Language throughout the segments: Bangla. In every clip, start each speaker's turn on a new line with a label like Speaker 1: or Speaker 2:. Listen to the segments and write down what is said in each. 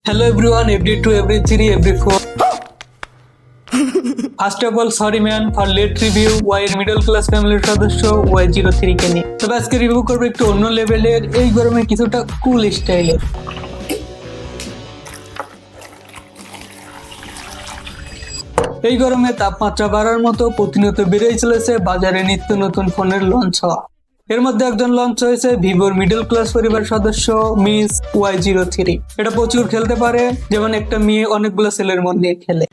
Speaker 1: Hello everyone, every 2, every 3, every 4. First of all, sorry man for late review. Why middle class family সদস্য Y03 কে নিয়ে। তবে আজকে রিভিউ করব একটু অন্য লেভেলের, এই গরমে কিছুটা কুল স্টাইলের। এই গরমে তাপমাত্রা বাড়ার মতো প্রতিনিয়ত বেড়েই চলেছে বাজারে নিত্য নতুন ফোনের লঞ্চ হওয়া। এর মধ্যে একজন লঞ্চ হয়েছে ভিভোর মিডল ক্লাস পরিবার সদস্য মিস Y03। এটা প্রচুর খেলতে পারে, যেমন একটা মেয়ে অনেকগুলো ছেলের মন নিয়ে খেলে।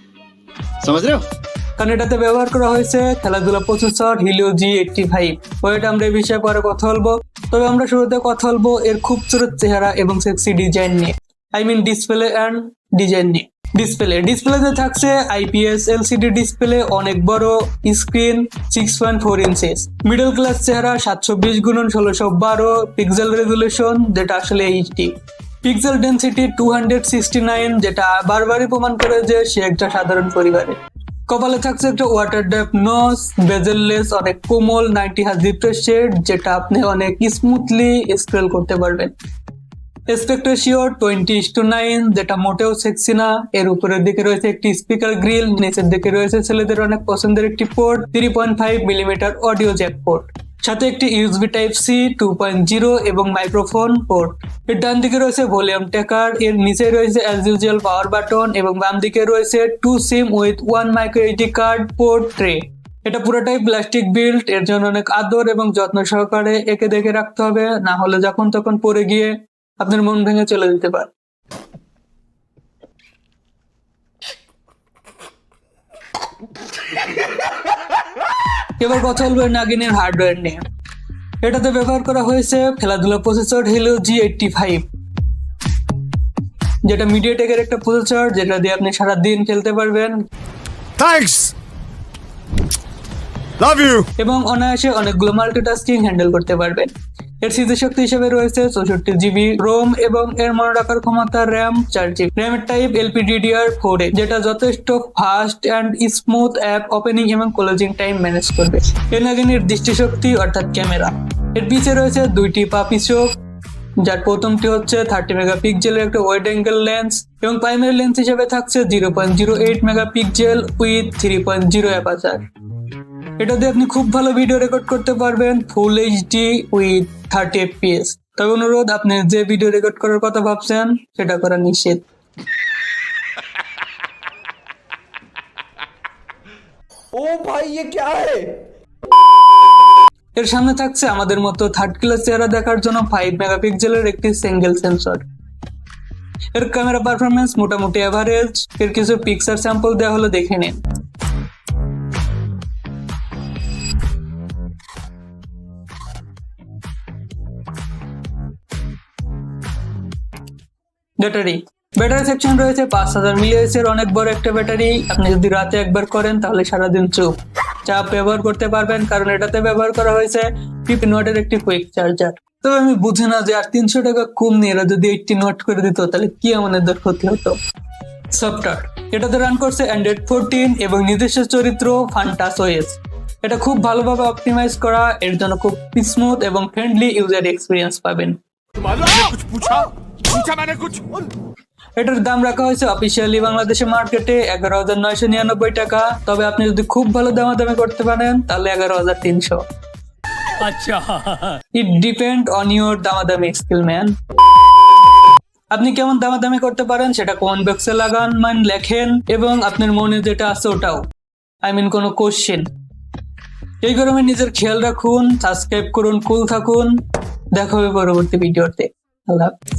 Speaker 1: কারণ এটাতে ব্যবহার করা হয়েছে খেলাধুলা প্রসেসর হিলিও G85। ওইটা আমরা এই বিষয়ে পরে কথা বলবো, তবে আমরা শুরুতে কথা বলবো এর খুবসুরত চেহারা এবং সেক্সি ডিজাইন নিয়ে। ডিসপ্লে অ্যান্ড ডিজাইন নিয়ে। ডিসপ্লেতে থাকছে IPS LCD ডিসপ্লে, অনেক বড় স্ক্রিন, 6.4 ইঞ্চিস, মিডল ক্লাস চেহারা, 720x1612 পিক্সেল রেজুলেশন, যেটা আসলে HD, পিক্সেল ডেনসিটি 269, যেটা বারবারই প্রমাণ করে যে সে একটা সাধারণ পরিবারে। কপালে থাকছে একটা ওয়াটার ড্যাপ নজ, বেজেললেস, অনেক কোমল 90 হার্জ রিফ্রেশ রেট, যেটা আপনি অনেক স্মুথলি স্ক্রল করতে পারবেন। অ্যাসপেক্ট রেশিও 20:9, যেটা মোটেও সেক্সি না। এর উপরের দিকে রয়েছে একটি স্পিকার গ্রিল, নিচের দিকে রয়েছে ছেলেদের অনেক পছন্দের একটি port, 3.5 millimetre audio Jack port, সাথে একটি USB Type-C 2.0 এবং মাইক্রোফোন পোর্ট। এর ডান দিকে রয়েছে ভলিউম টেকার, এর নিচে রয়েছে অ্যাজ ইউজুয়াল পাওয়ার বাটন, এবং বাম দিকে রয়েছে 2 সিম with 1 micro SD card port tray. এটা পুরোটাই প্লাস্টিক বিল্ড, এর জন্য অনেক আদর এবং যত্ন সহকারে একে দেখে রাখতে হবে, না হলে যখন তখন পড়ে গিয়ে আপনার মন ভেঙে চলে যেতে পারে। এবার কথা বলবো নাগিনের হার্ডওয়্যার নিয়ে। এটাতে ব্যবহার করা হয়েছে খেলাধুলা প্রসেসর হিলিও G85, যেটা মিডিয়াটেকের একটা প্রসেসর, যেটা দিয়ে আপনি সারা দিন খেলতে পারবেন।
Speaker 2: থ্যাঙ্কস, লাভ ইউ,
Speaker 1: এবং অনায়াসে অনেকগুলো মাল্টিটাস্কিং হ্যান্ডেল করতে পারবেন। এর স্মৃতিশক্তি হিসেবে রয়েছে 64GB রোম, এবং এর মনে রাখার ক্ষমতা RAM 4GB। র্যামের টাইপ LPDDR4A, যেটা যথেষ্ট fast and smooth app opening এবং ক্লোজিং টাইম ম্যানেজ করবে। এর নাগিনের দৃষ্টিশক্তি অর্থাৎ ক্যামেরা। এর পিছে রয়েছে দুইটি পাপি চোখ, যার প্রথমটি হচ্ছে 30 মেগাপিক্সেলের একটা ওয়াইড অ্যাঙ্গেল লেন্স, এবং প্রাইমারি লেন্স হিসেবে থাকছে 0.08 মেগাপিক্সেল উইথ 3.0 অ্যাপারচার। এটা দিয়ে আপনি খুব ভালো ভিডিও রেকর্ড করতে পারবেন, ফুল HD উইথ 30 FPS। তবে অনুরোধ, আপনি যে ভিডিও রেকর্ড করার কথা ভাবছেন সেটা করা নিষেধ।
Speaker 3: ओ भाई ये क्या है?
Speaker 1: এর সামনে থাকছে আমাদের মতো থার্ড ক্লাস চেহারা দেখার জন্য 5 মেগাপিক্সেলের একটি সিঙ্গেল সেন্সর। এর ক্যামেরা পারফরমেন্স মোটামুটি এভারেজ। এর কিছু পিকচার স্যাম্পল দেওয়া হলো, দেখে নিন। ব্যাটারি সেকশন রয়েছে 5000 mAh এর অনেক বড় একটা ব্যাটারি। আপনি যদি রাতে একবার করেন তাহলে সারাদিন চাপ ব্যবহার করতে পারবেন, কারণ এটাতে ব্যবহার করা হয়েছে 50 ওয়াটের একটি কুইক চার্জার। তবে আমি বুঝি না যে আর 300 টাকা কম নিয়ে এরা যদি 18 ওয়াট করে দিত তাহলে কি আমাদের ক্ষতি হতো। সফটওয়্যার এটাতে রান করছে Android 14 এবং নিজস্ব চরিত্র ফান্টাস OS। এটা খুব ভালোভাবে অপটিমাইজ করা, এর জন্য খুব স্মুথ এবং ফ্রেন্ডলি ইউজার এক্সপিরিয়েন্স পাবেন। এটার দাম রাখা হয়েছে অফিসিয়ালি বাংলাদেশে মার্কেটে 11,999 টাকা। তবে আপনি যদি খুব ভালো দামাদামি করতে পারেন তাহলে 11,300। আচ্ছা, ইট ডিপেন্ড অন ইউর দামাদামি স্কিল ম্যান। আপনি কেমন দামাদামি করতে পারেন সেটা কমেন্ট বক্সে লেখেন, এবং আপনার মনে যেটা আছে ওটাও, কোনো কোশ্চেন। এই গরমে নিজের খেয়াল রাখুন, সাবস্ক্রাইব করুন, কুল থাকুন। দেখা হবে পরবর্তী ভিডিওতে। আল্লাহ হাফেজ।